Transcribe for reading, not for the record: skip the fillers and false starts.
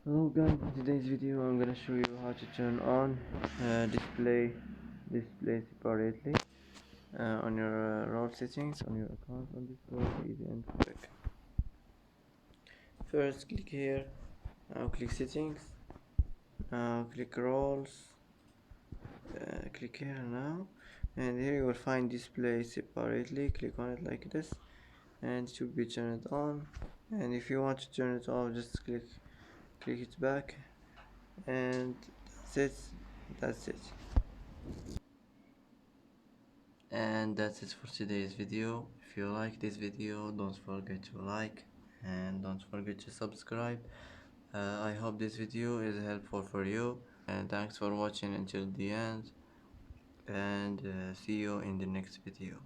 Hello guys, in today's video I'm gonna show you how to turn on display separately on your role settings on your account on this very easy and quick. First click here, now click settings, now click roles, click here now, and here you will find display separately. Click on it like this and it should be turned on, and if you want to turn it off just click it back, and that's it. And that's it for today's video. If you like this video, don't forget to like and don't forget to subscribe. I hope this video is helpful for you, and thanks for watching until the end, and see you in the next video.